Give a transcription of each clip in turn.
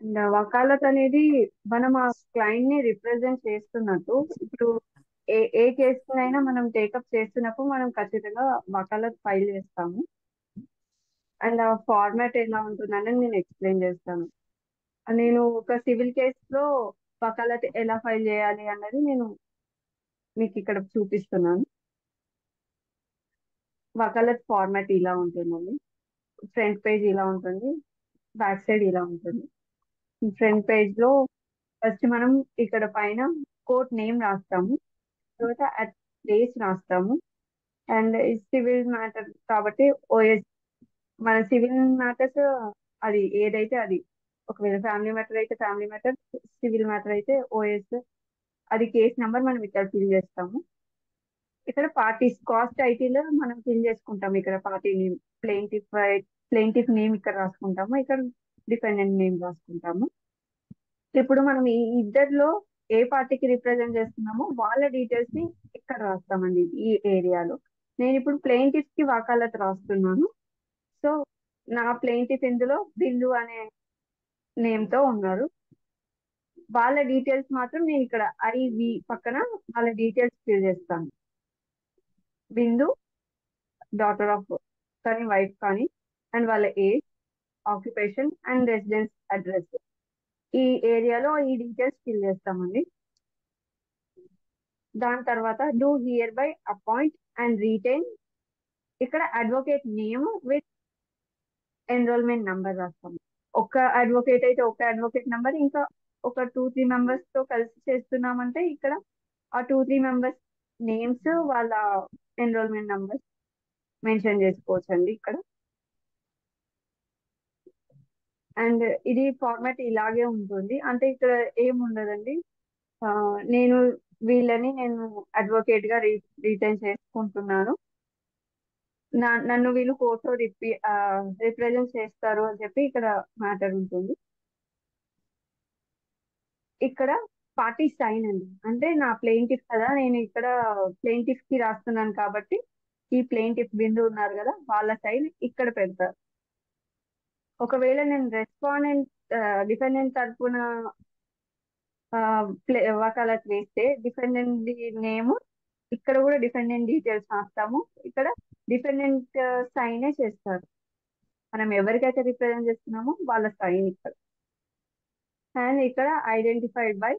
And vakalat అనేది మనం ఆ క్లయింట్ ని రిప్రజెంట్ చేస్తున్నట్టు. ఇప్పుడు ఏ కేసునైనా మనం టేకప్ చేస్తున్నప్పుడు మనం ఖచ్చితంగా వకాలత్ ఫైల్ చేస్తాము. అండ్ ఆ ఫార్మాట్ ఎలా ఉంటుందని నేను ఎక్స్ప్లెయిన్ చేస్తాను. నేను ఒక సివిల్ కేసులో వకాలత్ ఎలా ఫైల్ చేయాలి అన్నది నేను మీకు ఇక్కడ చూపిస్తున్నాను. వకాలత్ ఫార్మాట్ ఇలా ఉంటుందండి. ఫ్రంట్ పేజ్ ఇలా ఉంటుంది, బ్యాక్ సైడ్ ఇలా ఉంటుంది. ఫ్రంట్ పేజ్ లో ఫస్ట్ మనం ఇక్కడ పైన కోర్ట్ నేమ్ రాస్తాము, తర్వాత అట్ ప్లేస్ రాస్తాము. అండ్ సివిల్ మ్యాటర్ కాబట్టి ఓఎస్, మన సివిల్ మ్యాటర్స్ అది ఏదైతే అది, ఒకవేళ ఫ్యామిలీ మ్యాటర్ అయితే ఫ్యామిలీ మ్యాటర్, సివిల్ మ్యాటర్ అయితే ఓఎస్, అది కేస్ నెంబర్ మనం ఇక్కడ ఫిల్ చేస్తాము. ఇక్కడ పార్టీస్ కాస్ట్ టైటిల్ మనం ఫిల్ చేసుకుంటాము. ఇక్కడ party name, plaintiff plaintiff name ఇక్కడ రాసుకుంటాము, ఇక్కడ డిపెండెంట్ నేమ్ రాసుకుంటాము. ఇప్పుడు మనం ఈ ఇద్దరిలో ఏ పార్టీకి రిప్రజెంట్ చేస్తున్నామో వాళ్ళ డీటెయిల్స్ ని ఇక్కడ రాస్తామండి ఈ ఏరియాలో. నేను ఇప్పుడు ప్లెయింటిఫ్ కి వకాలత్ రాస్తున్నాను. సో నా ప్లెయింటిఫ్ ఇందులో బిందు అనే నేమ్ తో ఉన్నారు. వాళ్ళ డీటెయిల్స్ మాత్రం నేను ఇక్కడ ఐవి పక్కన వాళ్ళ డీటెయిల్స్ ఫిల్ చేస్తాను. బిందు డాటర్ ఆఫ్ కానీ వైఫ్ కానీ, అండ్ వాళ్ళ age, occupation and residence address, ఈ ఏరియాలో ఈ డీటెయిల్స్ ఫిల్ చేస్తామండి. దాని తర్వాత do hereby appoint and retain, ఇక్కడ advocate name with enrolment number రాస్తాము. ఒక అడ్వకేట్ అయితే ఒక అడ్వకేట్ నంబర్, ఇంకా ఒక 2-3 మెంబర్స్ తో కలిసి చేస్తున్నామంటే ఇక్కడ ఆ 2-3 మెంబర్స్ నేమ్స్, వాళ్ళ ఎన్రోల్మెంట్ నంబర్స్ మెన్షన్ చేసుకోవచ్చు అండి ఇక్కడ. అండ్ ఇది ఫార్మాట్ ఇలాగే ఉంటుంది. అంటే ఇక్కడ ఏం ఉండదండి. ఆ, నేను వీళ్ళని నేను అడ్వకేట్ గా రిటైన్ చేసుకుంటున్నాను, నన్ను వీళ్ళు కోర్టులో రిప్రజెంట్ చేస్తారు అని చెప్పి ఇక్కడ మ్యాటర్ ఉంటుంది. ఇక్కడ పార్టీ సైన్ అండి, అంటే నా ప్లెయింటిఫ్ కదా, నేను ఇక్కడ ప్లెయింటిఫ్ కి రాస్తున్నాను కాబట్టి ఈ ప్లెయింటిఫ్ బిందు ఉన్నారు కదా, వాళ్ళ సైన్ ఇక్కడ పెడతారు. ఒకవేళ నేను రెస్పాండెంట్ డిఫెండెంట్ తరఫున వకాలత్ వేస్తే డిఫెండెంట్ నేమ్, ఇక్కడ కూడా డిఫెండెంట్ డీటెయిల్స్ రాస్తాము. ఇక్కడ డిఫెండెంట్ సైనే చేస్తారు. మనం ఎవరికైతే రిప్రజెంట్ చేస్తున్నామో వాళ్ళ సైన్ ఇక్కడ. అండ్ ఇక్కడ ఐడెంటిఫైడ్ బై,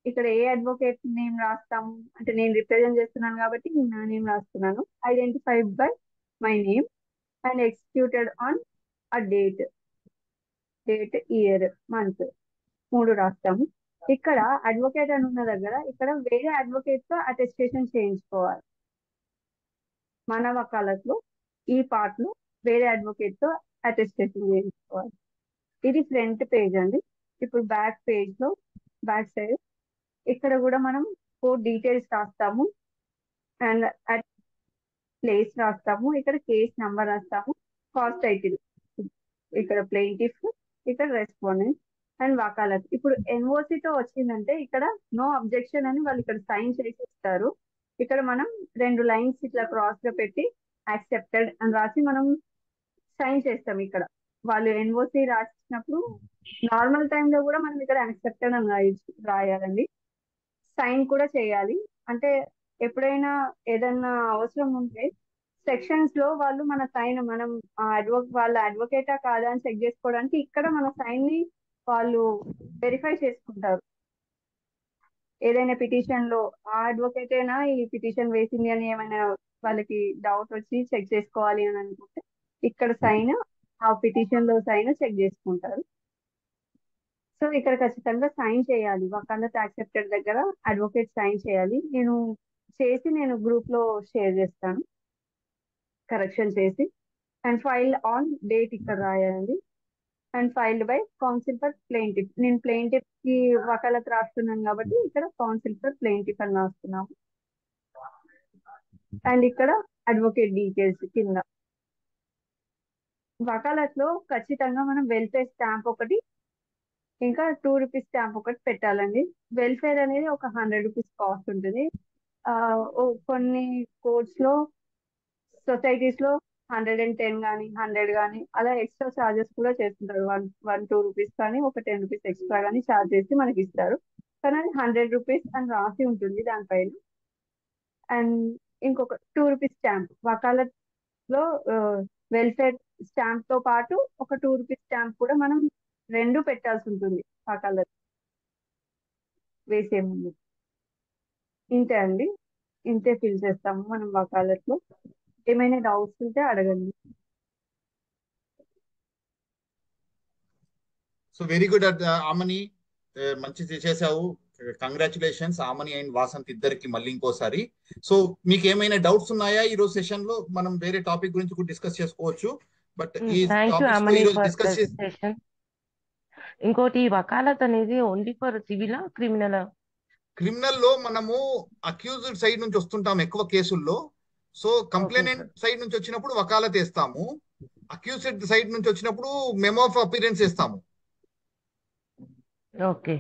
ఇక్కడ ఏ అడ్వకేట్ నేమ్ రాస్తాము అంటే నేను రిప్రజెంట్ చేస్తున్నాను కాబట్టి నేను నా నేమ్ రాస్తున్నాను. Identified by my name and executed on a date, year, month, 3 రాస్తాము. ఇక్కడ అడ్వకేట్ అని ఉన్న దగ్గర ఇక్కడ వేరే అడ్వకేట్ తో అటెస్టేషన్ చేయించుకోవాలి. మన వకాలత్లో ఈ పార్ట్ లో వేరే అడ్వకేట్ తో అటెస్టేషన్ చేయించుకోవాలి. ఇది ఫ్రంట్ పేజ్ అండి. ఇప్పుడు బ్యాక్ పేజ్ లో బ్యాక్ సైడ్ ఇక్కడ కూడా మనం కోర్ట్ డీటెయిల్స్ రాస్తాము, అండ్ అట్ ప్లేస్ రాస్తాము, ఇక్కడ కేస్ నంబర్ రాస్తాము, కాస్ట్ టైటిల్, ఇక్కడ ప్లెయింటిఫ్, ఇక్కడ రెస్పాండెంట్ అండ్ వకాలత్. ఇప్పుడు ఎన్ఓసి తో వచ్చిందంటే ఇక్కడ నో అబ్జెక్షన్ అని వాళ్ళు ఇక్కడ సైన్ చేసి ఇస్తారు. ఇక్కడ మనం 2 లైన్స్ ఇట్లా క్రాస్ గా పెట్టి యాక్సెప్టెడ్ అని రాసి మనం సైన్ చేస్తాం. ఇక్కడ వాళ్ళు ఎన్ఓసి రాసినప్పుడు నార్మల్ టైంలో కూడా మనం ఇక్కడ యాక్సెప్టెడ్ అని రాయాలండి. సైన్ కూడా చేయాలి. అంటే ఎప్పుడైనా ఏదన్నా అవసరం ఉంటే సెక్షన్స్ లో వాళ్ళు మన సైన్, మనం వాళ్ళ అడ్వకేటా కాదా అని చెక్ చేసుకోవడానికి ఇక్కడ మన సైన్ ని వాళ్ళు వెరిఫై చేసుకుంటారు. ఏదైనా పిటిషన్ లో ఆ అడ్వకేటేనా ఈ పిటిషన్ వేసింది అని ఏమైనా వాళ్ళకి డౌట్ వచ్చి చెక్ చేసుకోవాలి అని అనుకుంటే ఇక్కడ సైన్, ఆ పిటిషన్ లో సైన్ చెక్ చేసుకుంటారు. సో ఇక్కడ ఖచ్చితంగా సైన్ చేయాలి. వకాలత్ యాక్సెప్టెడ్ దగ్గర అడ్వకేట్ సైన్ చేయాలి. నేను గ్రూప్ లో షేర్ చేస్తాను కరెక్షన్ చేసి. అండ్ ఫైల్ ఆన్ డేట్ ఇక్కడ రాయాలి. And filed by council for plaintiff, నేను ప్లెయింటిఫ్ కి వకాలత్ రాస్తున్నాను కాబట్టి ఇక్కడ కౌన్సిల్ ఫర్ ప్లెయింటిఫ్ అని రాస్తున్నాము. అండ్ ఇక్కడ అడ్వకేట్ డీటెయిల్స్ కింద. వకాలత్ లో ఖచ్చితంగా మనం వెల్ఫేర్ స్టాంప్ ఒకటి, ఇంకా ₹2 స్టాంప్ ఒకటి పెట్టాలండి. వెల్ఫేర్ అనేది ఒక ₹100 కాస్ట్ ఉంటుంది. కొన్ని కోర్ట్స్ లో, సొసైటీస్ లో 110 కానీ 100 కానీ అలా ఎక్స్ట్రా చార్జెస్ కూడా చేస్తుంటారు. 1 1 2 రూపీస్ కానీ ఒక 10 రూపీస్ ఎక్స్ట్రా కానీ చార్జ్ చేసి మనకి ఇస్తారు. కానీ అది 100 రూపీస్ అని రాసి ఉంటుంది దానిపైన. అండ్ ఇంకొక 2 రూపీస్ స్టాంప్ వకాలత్ లో వెల్ఫేర్ స్టాంప్ తో పాటు ఒక 2 రూపీస్ స్టాంప్ కూడా మనం రెండు పెట్టాల్సి ఉంటుంది వకాలత్ వేసే ముందు. ఇంతే అండి, ఇంతే ఫిల్ చేస్తాము మనం వకాలత్ లో. ఏమైనా డౌట్స్ ఉంటే అడగండి. సో వెరీ గుడ్ ఆమని, మంచి చేసావు. కంగ్రాచులేషన్స్ ఆమని అండ్ వాసంత్ ఇద్దరికి మళ్ళీ ఇంకోసారి. సో మీకు ఏమైనా డౌట్స్ ఉన్నాయా ఈ రోజు సెషన్ లో? మనం వేరే టాపిక్ గురించి కూడా డిస్కస్ చేసుకోవచ్చు, బట్ ఈ థ్యాంక్ యూ టాపిక్స్ లో అమని ఈ రోజు ఫర్ డిస్కస్ చేసి ప్రెజెంటేషన్. ఇంకోటి వకాలత్ అనేది ఓన్లీ ఫర్ సివిలా క్రిమినలా? క్రిమినల్ లో మనము అక్యూజ్డ్ సైడ్ నుంచి వస్తుంటాం ఎక్కువ కేసుల్లో. So okay complainant sir. Side నుంచి వచ్చినప్పుడు వకాలత్ వేస్తాము, అక్యూజ్డ్ సైడ్ నుంచి వచ్చినప్పుడు మెమో ఆఫ్ అపిరెన్స్ వేస్తాము. ఓకే.